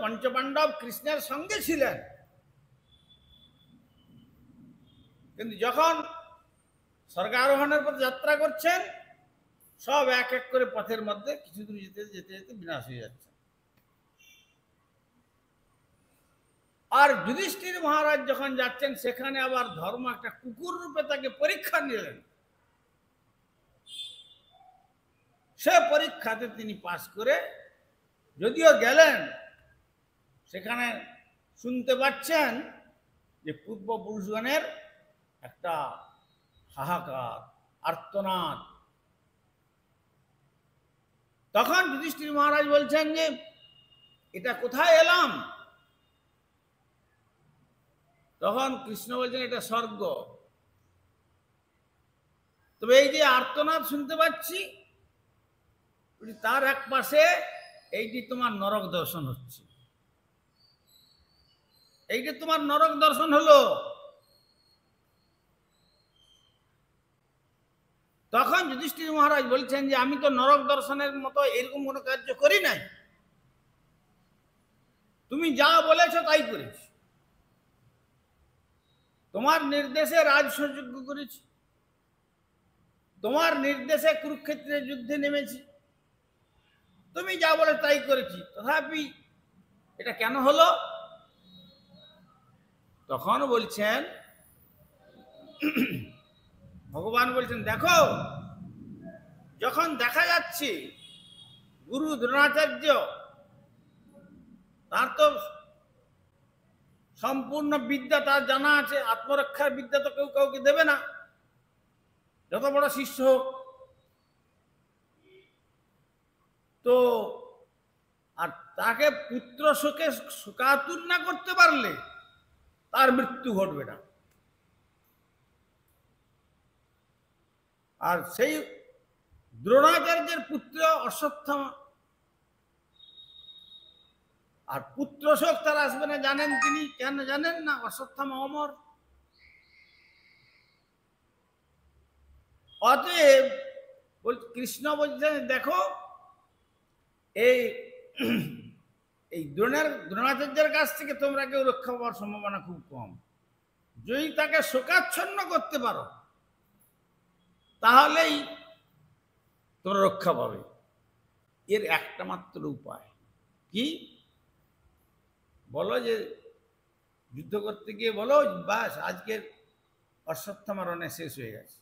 পঞ্চপাণ্ডব কৃষ্ণের সঙ্গে ছিলেন, কিন্তু যখন স্বর্গারোহণের পর যাত্রা করছেন সব এক এক করে পথের মধ্যে কিছু দূর যেতে যেতে যেতে বিনাশ হয়ে যাচ্ছে। আর যুধিষ্ঠির মহারাজ যখন যাচ্ছেন সেখানে আবার ধর্ম একটা কুকুর রূপে তাকে পরীক্ষা নিলেন। সে পরীক্ষাতে তিনি পাশ করে যদিও গেলেন, সেখানে শুনতে পাচ্ছেন যে পূর্বপুরুষগণের একটা হাহাকার, আর্তনাদ। তখন যুধিষ্ঠির মহারাজ বলছেন যে এটা কোথায় এলাম? তখন কৃষ্ণ বলছেন এটা স্বর্গ। তবে এই যে আর্তনাদ শুনতে পাচ্ছি তার এক পাশে এইটি তোমার নরক দর্শন হচ্ছে, এইটি তোমার নরক দর্শন হলো। তখন যুধিষ্ঠির মহারাজ বলছেন যে আমি তো নরক দর্শনের মতো এরকম কোনো কার্য করি নাই, তুমি যা বলেছ তাই করেছি, তোমার নির্দেশে রাজসযজ্ঞ করেছি, তোমার নির্দেশে কুরুক্ষেত্রের যুদ্ধে নেমেছি, তুমি যা বলে তাই করেছি, তথাপি এটা কেন হলো? তখন বলছেন ভগবান বলছেন দেখো, যখন দেখা যাচ্ছে গুরু দ্রোণাচার্য তার তো সম্পূর্ণ বিদ্যা তার জানা আছে, আত্মরক্ষার বিদ্যা তো কেউ কাউকে দেবে না, যত বড় শিষ্য হোক। তো আর তাকে পুত্র শোকে শোকাতুর না করতে পারলে তার মৃত্যু ঘটবে না। আর সেই দ্রোণাচার্যের পুত্র অশ্বত্থামা, আর পুত্র শোক তার আসবে না জানেন তিনি, কেন জানেন না? অশ্বত্থামা অমর। অতএব কৃষ্ণ বলছেন দেখো এই এই দ্রোণাচার্যের কাছ থেকে তোমরা কেউ রক্ষা পাওয়ার সম্ভাবনা খুব কম। যদি তাকে শোকাচ্ছন্ন করতে পারো তাহলেই তোমরা রক্ষা পাবে। এর একটা মাত্র উপায় কি? বলো যে যুদ্ধ করতে গিয়ে বলো বাস আজকের অশ্বত্থামা রণে শেষ হয়ে গেছে।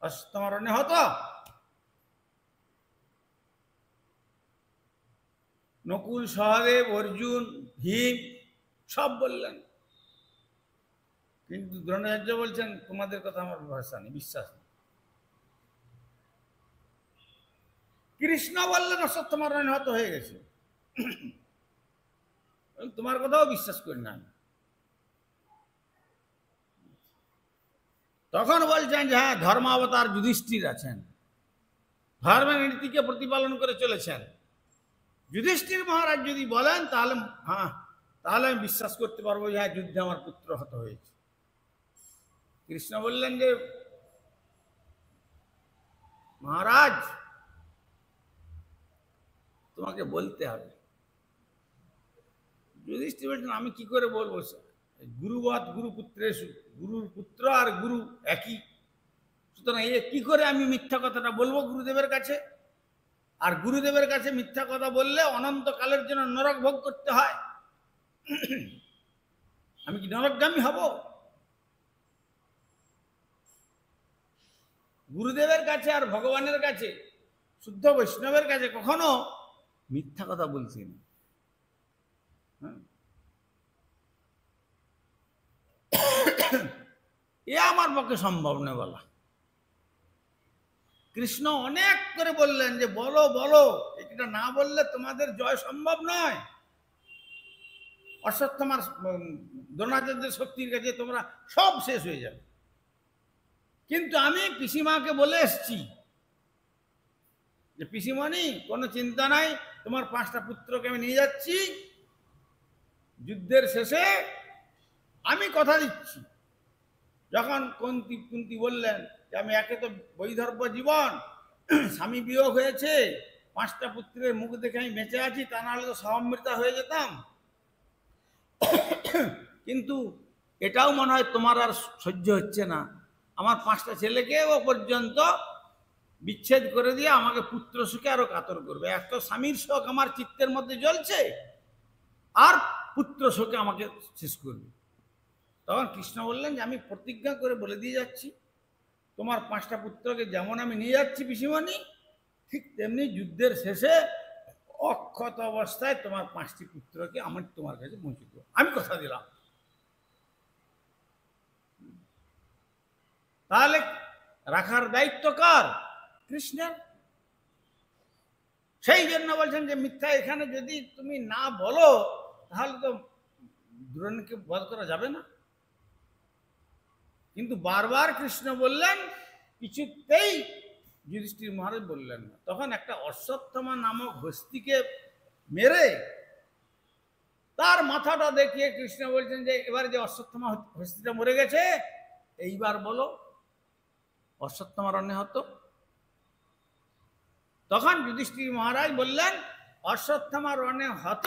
অশ্বত্থামা রণে হতো নকুল, সহদেব, অর্জুন, ভীম সব বললেন, কিন্তু দ্রোণাচার্য বলছেন তোমাদের কথা আমার ভরসা নেই, বিশ্বাস নেই। কৃষ্ণ বললেন অশ্বত্থামা রণে হত হয়ে গেছে, তোমার কথাও বিশ্বাস করি না। তখন বলছেন যে হ্যাঁ, ধর্মাবতার যুধিষ্ঠির আছেন, ধর্মের নীতিকে প্রতিপালন করে চলেছেন। যুধিষ্ঠির মহারাজ যদি বলেন তাহলে হ্যাঁ, তাহলে আমি বিশ্বাস করতে পারবো যে হ্যাঁ, যুদ্ধে আমার পুত্র হত হয়েছে। কৃষ্ণ বললেন যে মহারাজ তোমাকে বলতে হবে। যুধিষ্ঠির বলছেন আমি কি করে বলবো? গুরুবৎ গুরুপুত্রের, গুরুর পুত্র আর গুরু একই, সুতরাং এ কি করে আমি মিথ্যা কথাটা বলবো গুরুদেবের কাছে? আর গুরুদেবের কাছে মিথ্যা কথা বললে অনন্তকালের জন্য নরক ভোগ করতে হয়, আমি কি নরকগামী হব? গুরুদেবের কাছে আর ভগবানের কাছে, শুদ্ধ বৈষ্ণবের কাছে কখনো মিথ্যা কথা বলছি না। এ আমার পক্ষে সম্ভব নয় বলা। কৃষ্ণ অনেক করে বললেন যে বলো বলো, এটা না বললে তোমাদের জয় সম্ভব নয়। অশ্বত্থামার দ্রোণাচার্যের শক্তির কাছে তোমরা সব শেষ হয়ে যাবে। কিন্তু আমি পিসিমাকে বলে এসছি যে পিসিমণি কোনো চিন্তা নাই, তোমার 5টা পুত্রকে আমি নিয়ে যাচ্ছি, যুদ্ধের শেষে আমি কথা দিচ্ছি। যখন কুন্তি বললেন যে আমি একে তো বৈধর্য জীবন, স্বামী বিয়োগ হয়েছে, 5টা পুত্রের মুখ দেখে আমি বেঁচে আছি, তা নাহলে তো সহমৃতা হয়ে যেতাম। কিন্তু এটাও মনে হয় তোমার আর সহ্য হচ্ছে না, আমার 5টা ছেলেকে ও পর্যন্ত বিচ্ছেদ করে দিয়ে আমাকে পুত্র সুখে আরো কাতর করবে। এক তো স্বামীর শোক আমার চিত্তের মধ্যে জ্বলছে, আর পুত্র শোকে আমাকে শেষ করবে। তখন কৃষ্ণ বললেন যে আমি প্রতিজ্ঞা করে বলে দিয়ে যাচ্ছি, তোমার 5টা পুত্রকে যেমন আমি নিয়ে যাচ্ছি পিসিমণি, ঠিক তেমনি যুদ্ধের শেষে অক্ষত অবস্থায় তোমার 5টি পুত্রকে আমি তোমার কাছে পৌঁছে দেবো, আমি কথা দিলাম। তাহলে রাখার দায়িত্ব কার? কৃষ্ণের। সেই জন্য বলছেন যে মিথ্যা এখানে যদি তুমি না বলো তাহলে তো দ্রোণকে বধ করা যাবে না। কিন্তু বারবার কৃষ্ণ বললেন, কিছুতেই যুধিষ্ঠির মহারাজ বললেন না। তখন একটা অশ্বত্থামা নামক হস্তিকে মেরে তার মাথাটা দেখিয়ে কৃষ্ণ বলছেন যে এবার যে অশ্বত্থামা হস্তিটা মরে গেছে, এইবার বলো অশ্বত্থামার অন্যে হতো। তখন যুধিষ্ঠির মহারাজ বললেন অশ্বত্থামা রণে হত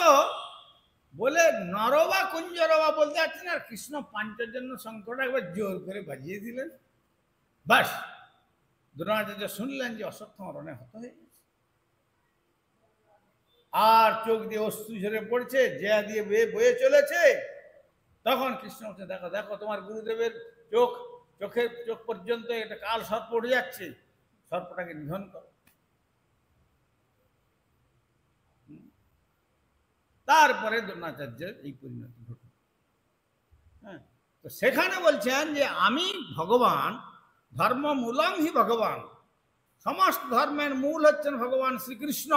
বলে নরবা কুঞ্জরবা বলতে পারছেন, আর কৃষ্ণ পাঞ্চজন্য শঙ্করটা একবার জোর করে বাজিয়ে দিলেন। বাস দ্রোণাচার্য শুনলেন যে অশ্বত্থামা রণে হত হয়ে গেছে, আর চোখ দিয়ে অশ্রু ঝরে পড়ছে, জয়া দিয়ে বয়ে চলেছে। তখন কৃষ্ণ বলছে দেখো দেখো তোমার গুরুদেবের চোখ পর্যন্ত একটা কাল সর্প উঠে যাচ্ছে, সর্পটাকে নিধন করো। তারপরে দ্রোণাচার্যের এই পরিণতি ঘটল। হ্যাঁ, তো সেখানে বলছেন যে আমি ভগবান, ধর্ম মূলং হি ভগবান, সমস্ত ধর্মের মূল হচ্ছেন ভগবান শ্রীকৃষ্ণ।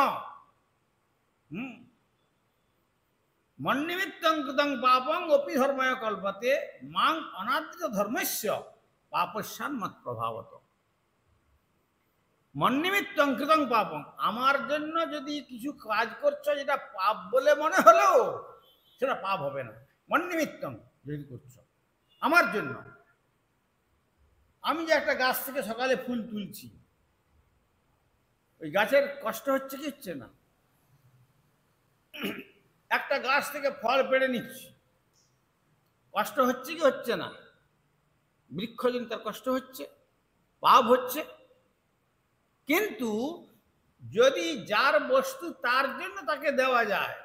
মন্নিমিত্তং কৃতং পাপং অপি ধর্ময় কল্পতে মাং অনাদৃত ধর্মস্য পাপস্যান মত প্রভাবত। মন্নিমিত্তং কৃতং পাপং, আমার জন্য যদি কিছু কাজ করছো যেটা পাপ বলে মনে হলো, সেটা পাপ হবে না। মন্নিমিত্তং যদি করছো আমার জন্য, আমি যে একটা গাছ থেকে সকালে ফুল তুলছি, ওই গাছের কষ্ট হচ্ছে কি হচ্ছে না? একটা গাছ থেকে ফল পেড়ে নিচ্ছি, কষ্ট হচ্ছে কি হচ্ছে না? বৃক্ষ যদি তার কষ্ট হচ্ছে, পাপ হচ্ছে। কিন্তু যদি যার বস্তু তার জন্য তাকে দেওয়া যায়,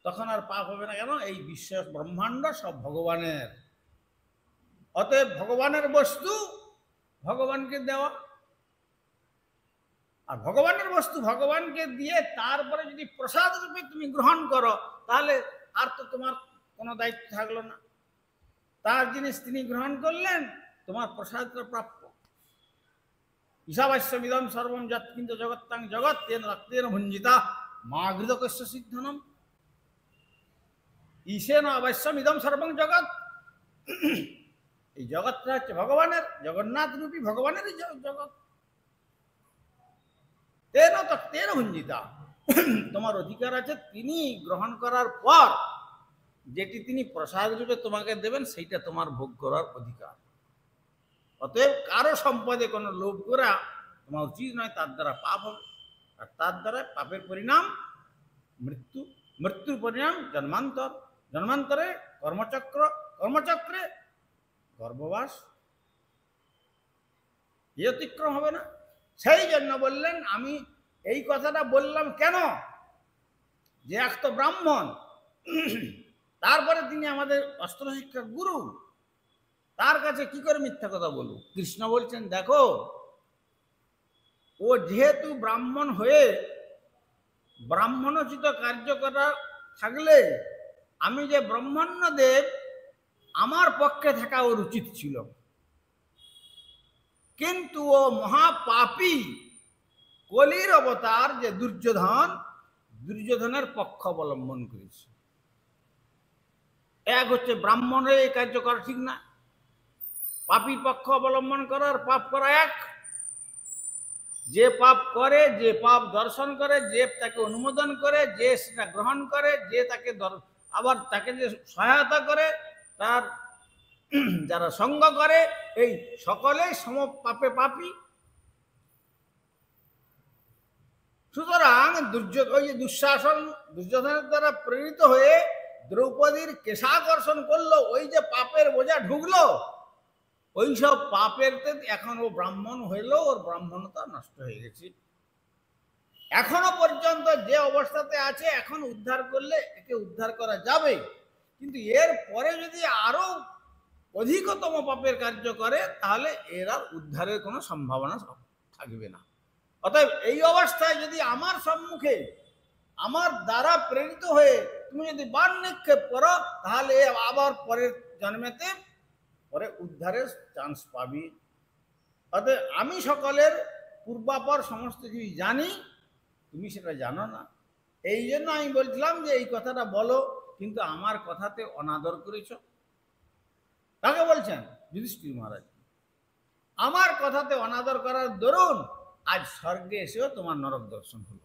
তখন আর পাপ হবে না। কেন? এই বিশ্ব ব্রহ্মাণ্ড সব ভগবানের, অতএব ভগবানের বস্তু ভগবানকে দেওয়া। আর ভগবানের বস্তু ভগবানকে দিয়ে তারপরে যদি প্রসাদ রূপে তুমি গ্রহণ করো, তাহলে আর তো তোমার কোনো দায়িত্ব থাকলো না। তার জিনিস তিনি গ্রহণ করলেন, তোমার প্রসাদটা প্রাপ্য। ঈশাবাস্যমিদং সর্বম যৎ কিঞ্চ জগত্তাং জগৎ তেন রক্তেন ভুঞ্জিতা মা ঘৃতকস্য সিদ্ধনম। ঈশেন অবশ্যমিদং সর্বং জগৎ, এই জগৎটা হচ্ছে ভগবানের, জগন্নাথ রূপী ভগবানেরই জগৎ। তেন তক্তেন ভুঞ্জিতা, তোমার অধিকার আছে তিনি গ্রহণ করার পর যেটি তিনি প্রসাদ রূপে তোমাকে দেবেন, সেইটা তোমার ভোগ করার অধিকার। অতএব কারো সম্পদে কোনো লোভ করা তোমার উচিত নয়, তার দ্বারা পাপ হবে। আর তার দ্বারা পাপের পরিণাম মৃত্যু, মৃত্যুর পরিণাম জন্মান্তর, জন্মান্তরে কর্মচক্র, কর্মচক্রে গর্ভবাস, এ অতিক্রম হবে না। সেই জন্য বললেন, আমি এই কথাটা বললাম কেন, যে এক তো ব্রাহ্মণ, তারপরে তিনি আমাদের অস্ত্র শিক্ষা গুরু, তার কাছে কি করে মিথ্যা কথা বলবো? কৃষ্ণ বলছেন দেখো, ও যেহেতু ব্রাহ্মণ হয়ে ব্রাহ্মণোচিত কার্য করা থাকলে আমি যে ব্রহ্মণ্য দেব, আমার পক্ষে থাকা ওর উচিত ছিল। কিন্তু ও মহাপাপী কলির অবতার যে দুর্যোধন, দুর্যোধনের পক্ষ অবলম্বন করেছে। এক হচ্ছে ব্রাহ্মণের এই কার্য করা ঠিক না, পাপীর পক্ষ অবলম্বন করার পাপ করা এক। যে পাপ করে, যে পাপ দর্শন করে, যে তাকে অনুমোদন করে, যে সেটা গ্রহণ করে, যে তাকে আবার তাকে যে সহায়তা করে, তার যারা সঙ্গ করে, এই সকলেই সম পাপে পাপী। সুতরাং ওই যে দুর্যোধনের দ্বারা প্রেরিত হয়ে দ্রৌপদীর কেশাকর্ষণ করলো, ওই যে পাপের বোঝা ঢুকলো, ওই সব পাপের এখন ও ব্রাহ্মণ হইলো, ওর ব্রাহ্মণতা নষ্ট হয়ে গেছে। এখনো পর্যন্ত যে অবস্থাতে আছে, এখন উদ্ধার করলে একে উদ্ধার করা যাবে, কিন্তু এর পরে যদি আরো অধিকতম পাপের কার্য করে, তাহলে এর আর উদ্ধারের কোনো সম্ভাবনা থাকবে না। অতএব এই অবস্থায় যদি আমার সম্মুখে আমার দ্বারা প্রেরিত হয়ে তুমি যদি বাণ নিক্ষেপ করো, তাহলে আবার পরের জন্মেতে পরে উদ্ধারের চান্স পাবি। অতএব আমি সকলের পূর্বাপর সমস্ত কিছু জানি, তুমি সেটা জানো না। এই জন্য আমি বলছিলাম যে এই কথাটা বলো, কিন্তু আমার কথাতে অনাদর করেছ। কাকে বলছেন? যুধিষ্ঠির মহারাজ। আমার কথাতে অনাদর করার দরুন আজ স্বর্গে এসেও তোমার নরক দর্শন হলো।